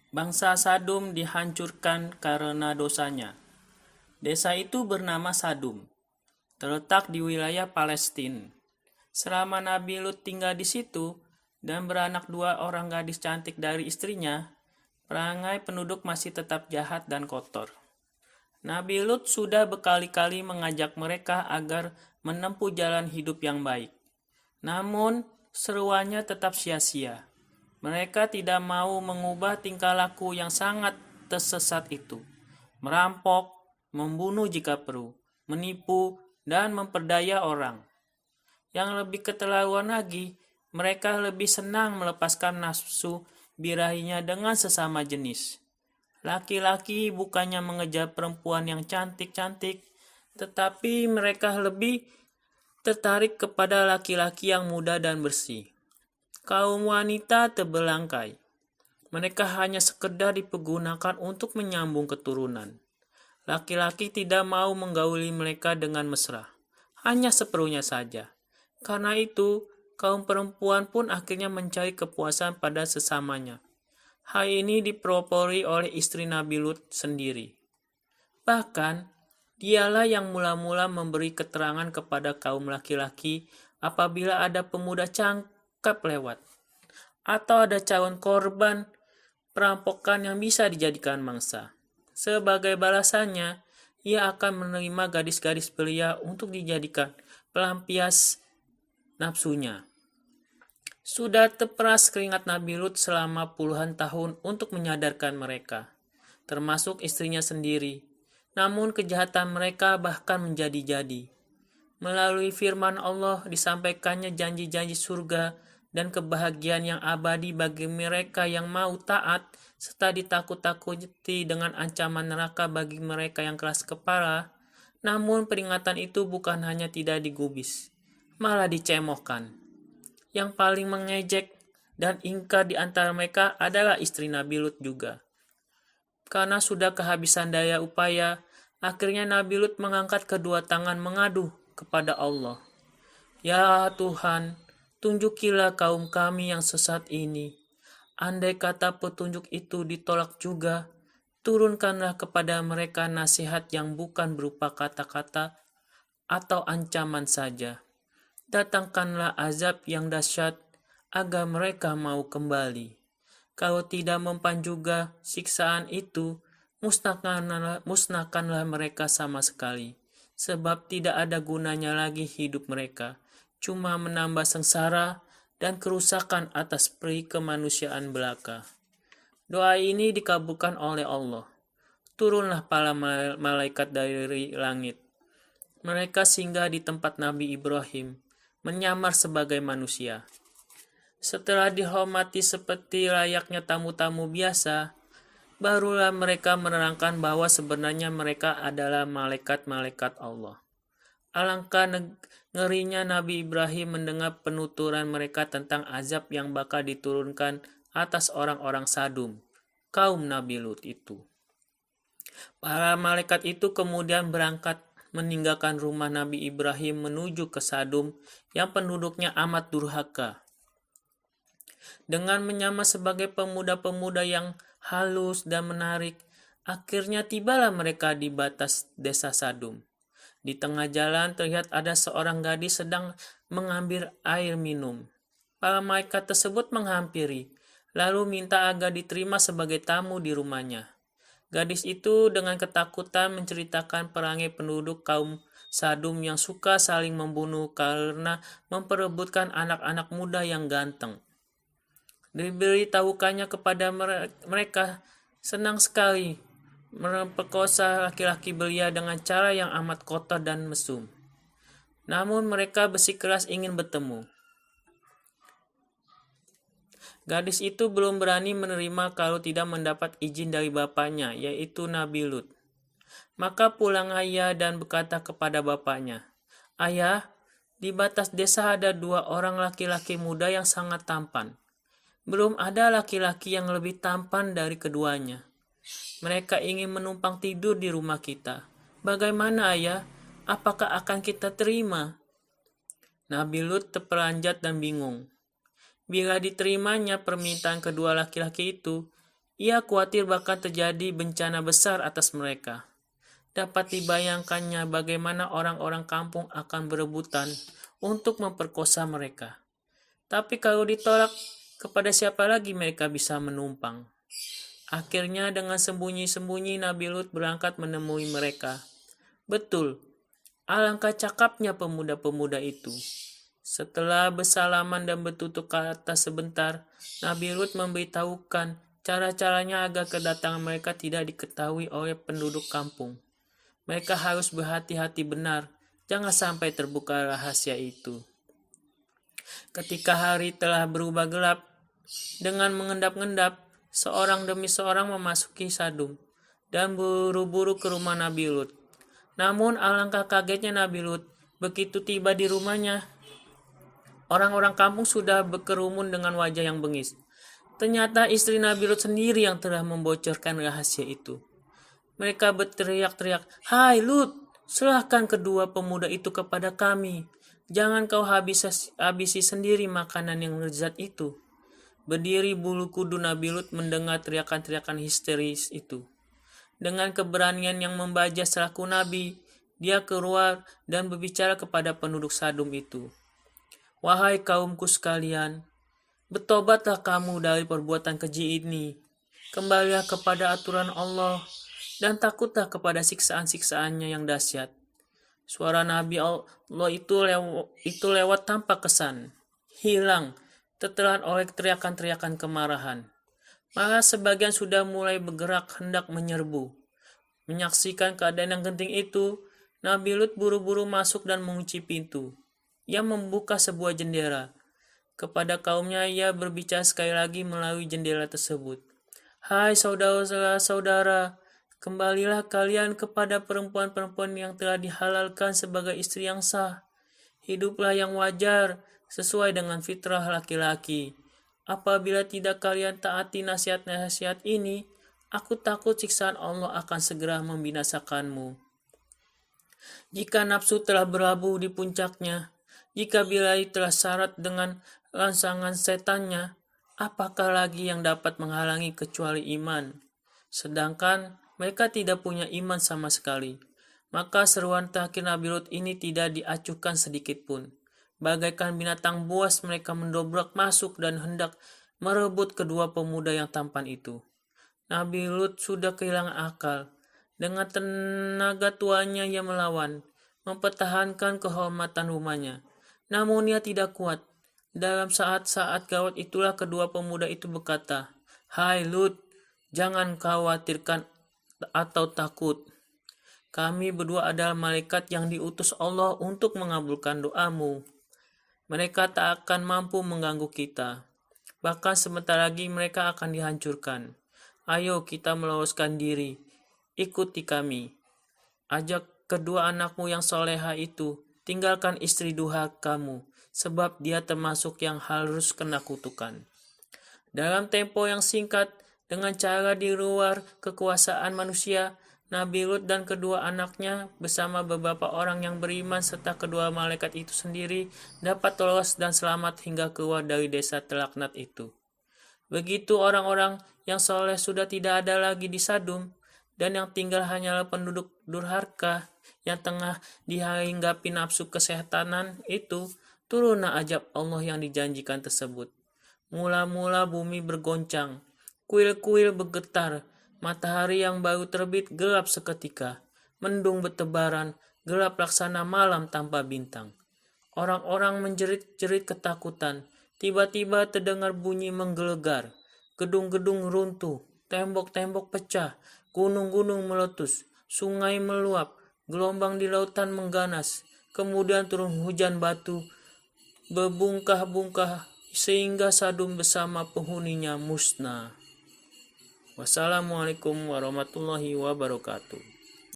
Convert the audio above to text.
Bangsa Sadum dihancurkan karena dosanya. Desa itu bernama Sadum, terletak di wilayah Palestina. Selama Nabi Lut tinggal di situ dan beranak dua orang gadis cantik dari istrinya, perangai penduduk masih tetap jahat dan kotor. Nabi Lut sudah berkali-kali mengajak mereka agar menempuh jalan hidup yang baik. Namun, seruannya tetap sia-sia. Mereka tidak mau mengubah tingkah laku yang sangat tersesat itu. Merampok, membunuh jika perlu, menipu, dan memperdaya orang. Yang lebih keterlaluan lagi, mereka lebih senang melepaskan nafsu birahinya dengan sesama jenis. Laki-laki bukannya mengejar perempuan yang cantik-cantik, tetapi mereka lebih tertarik kepada laki-laki yang muda dan bersih. Kaum wanita terbelangkai. Mereka hanya sekedar dipergunakan untuk menyambung keturunan. Laki-laki tidak mau menggauli mereka dengan mesra, hanya seperlunya saja. Karena itu, kaum perempuan pun akhirnya mencari kepuasan pada sesamanya. Hal ini dipelopori oleh istri Nabi Lut sendiri. Bahkan, dialah yang mula-mula memberi keterangan kepada kaum laki-laki apabila ada pemuda cakep lewat, atau ada calon korban perampokan yang bisa dijadikan mangsa. Sebagai balasannya, ia akan menerima gadis-gadis belia untuk dijadikan pelampias nafsunya. Sudah terperas keringat Nabi Lut selama puluhan tahun untuk menyadarkan mereka, termasuk istrinya sendiri. Namun kejahatan mereka bahkan menjadi-jadi. Melalui firman Allah disampaikannya janji-janji surga dan kebahagiaan yang abadi bagi mereka yang mau taat, serta ditakut-takuti dengan ancaman neraka bagi mereka yang keras kepala. Namun peringatan itu bukan hanya tidak digubris, malah dicemohkan. Yang paling mengejek dan ingkar di antara mereka adalah istri Nabi Lut juga. Karena sudah kehabisan daya upaya, akhirnya Nabi Lut mengangkat kedua tangan mengadu kepada Allah. Ya Tuhan, tunjukilah kaum kami yang sesat ini. Andai kata petunjuk itu ditolak juga, turunkanlah kepada mereka nasihat yang bukan berupa kata-kata atau ancaman saja. Datangkanlah azab yang dahsyat agar mereka mau kembali. Kalau tidak mempan juga siksaan itu, musnahkanlah mereka sama sekali. Sebab tidak ada gunanya lagi hidup mereka, cuma menambah sengsara dan kerusakan atas peri kemanusiaan belaka. Doa ini dikabulkan oleh Allah. Turunlah para malaikat dari langit. Mereka singgah di tempat Nabi Ibrahim, menyamar sebagai manusia. Setelah dihormati seperti layaknya tamu-tamu biasa, barulah mereka menerangkan bahwa sebenarnya mereka adalah malaikat-malaikat Allah. Alangkah ngerinya Nabi Ibrahim mendengar penuturan mereka tentang azab yang bakal diturunkan atas orang-orang Sadum, kaum Nabi Lut itu. Para malaikat itu kemudian berangkat meninggalkan rumah Nabi Ibrahim menuju ke Sadum yang penduduknya amat durhaka. Dengan menyamar sebagai pemuda-pemuda yang halus dan menarik, akhirnya tibalah mereka di batas desa Sadum. Di tengah jalan terlihat ada seorang gadis sedang mengambil air minum. Para malaikat tersebut menghampiri, lalu minta agar diterima sebagai tamu di rumahnya. Gadis itu dengan ketakutan menceritakan perangai penduduk kaum Sadum yang suka saling membunuh karena memperebutkan anak-anak muda yang ganteng. Diberitahukannya kepada mereka senang sekali memperkosa laki-laki belia dengan cara yang amat kotor dan mesum. Namun mereka bersikeras ingin bertemu. Gadis itu belum berani menerima kalau tidak mendapat izin dari bapaknya, yaitu Nabi Lut. Maka pulang ayah dan berkata kepada bapaknya, "Ayah, di batas desa ada 2 orang laki-laki muda yang sangat tampan. Belum ada laki-laki yang lebih tampan dari keduanya. Mereka ingin menumpang tidur di rumah kita. Bagaimana ayah? Apakah akan kita terima?" Nabi Lut terperanjat dan bingung. Bila diterimanya permintaan kedua laki-laki itu, Ia khawatir bakal terjadi bencana besar atas mereka. Dapat dibayangkannya bagaimana orang-orang kampung akan berebutan untuk memperkosa mereka. Tapi kalau ditolak, kepada siapa lagi mereka bisa menumpang? Akhirnya dengan sembunyi-sembunyi Nabi Lut berangkat menemui mereka. Betul, alangkah cakapnya pemuda-pemuda itu. Setelah bersalaman dan bertutur kata sebentar, Nabi Lut memberitahukan cara-caranya agar kedatangan mereka tidak diketahui oleh penduduk kampung. Mereka harus berhati-hati benar, jangan sampai terbuka rahasia itu. Ketika hari telah berubah gelap, dengan mengendap-endap, seorang demi seorang memasuki Sadum dan buru-buru ke rumah Nabi Lut. Namun alangkah kagetnya Nabi Lut, begitu tiba di rumahnya, orang-orang kampung sudah berkerumun dengan wajah yang bengis. Ternyata istri Nabi Lut sendiri yang telah membocorkan rahasia itu. Mereka berteriak-teriak, "Hai Lut, serahkan kedua pemuda itu kepada kami. Jangan kau habisi sendiri makanan yang lezat itu." Berdiri bulu kudu Nabi Lut mendengar teriakan-teriakan histeris itu. Dengan keberanian yang membaja selaku Nabi, dia keluar dan berbicara kepada penduduk Sadum itu. "Wahai kaumku sekalian, bertobatlah kamu dari perbuatan keji ini. Kembalilah kepada aturan Allah dan takutlah kepada siksaan-siksaannya yang dahsyat." Suara Nabi Allah itu lewat tanpa kesan, hilang, tertelan oleh teriakan-teriakan kemarahan. Malah sebagian sudah mulai bergerak hendak menyerbu. Menyaksikan keadaan yang genting itu, Nabi Lut buru-buru masuk dan mengunci pintu. Ia membuka sebuah jendela. Kepada kaumnya ia berbicara sekali lagi melalui jendela tersebut. "Hai saudara-saudara, kembalilah kalian kepada perempuan-perempuan yang telah dihalalkan sebagai istri yang sah. Hiduplah yang wajar, sesuai dengan fitrah laki-laki. Apabila tidak kalian taati nasihat-nasihat ini, aku takut siksaan Allah akan segera membinasakanmu. Jika nafsu telah berlabuh di puncaknya, jika birahi telah syarat dengan rangsangan setannya, apakah lagi yang dapat menghalangi kecuali iman? Sedangkan mereka tidak punya iman sama sekali. Maka seruan terakhir Nabi Lut ini tidak diacuhkan sedikit pun. Bagaikan binatang buas mereka mendobrak masuk dan hendak merebut kedua pemuda yang tampan itu. Nabi Lut sudah kehilangan akal. Dengan tenaga tuanya ia melawan, mempertahankan kehormatan rumahnya. Namun ia tidak kuat. Dalam saat-saat gawat itulah kedua pemuda itu berkata, "Hai Lut, jangan khawatirkan atau takut. Kami berdua adalah malaikat yang diutus Allah untuk mengabulkan doamu. Mereka tak akan mampu mengganggu kita. Bahkan sebentar lagi mereka akan dihancurkan. Ayo kita meloloskan diri. Ikuti kami. Ajak kedua anakmu yang soleha itu. Tinggalkan istri durhakamu, sebab dia termasuk yang harus kena kutukan." Dalam tempo yang singkat, dengan cara di luar kekuasaan manusia, Nabi Lut dan kedua anaknya bersama beberapa orang yang beriman serta kedua malaikat itu sendiri dapat lolos dan selamat hingga keluar dari desa terlaknat itu. Begitu orang-orang yang soleh sudah tidak ada lagi di Sadum, dan yang tinggal hanyalah penduduk durhaka yang tengah dihinggapi nafsu kesehatanan itu, turunlah ajab Allah yang dijanjikan tersebut. Mula-mula bumi bergoncang, kuil-kuil bergetar, matahari yang baru terbit gelap seketika, mendung bertebaran, gelap laksana malam tanpa bintang. Orang-orang menjerit-jerit ketakutan, tiba-tiba terdengar bunyi menggelegar, gedung-gedung runtuh, tembok-tembok pecah, gunung-gunung meletus, sungai meluap, gelombang di lautan mengganas, kemudian turun hujan batu, berbungkah-bungkah, sehingga Sadum bersama penghuninya musnah. Wassalamualaikum warahmatullahi wabarakatuh.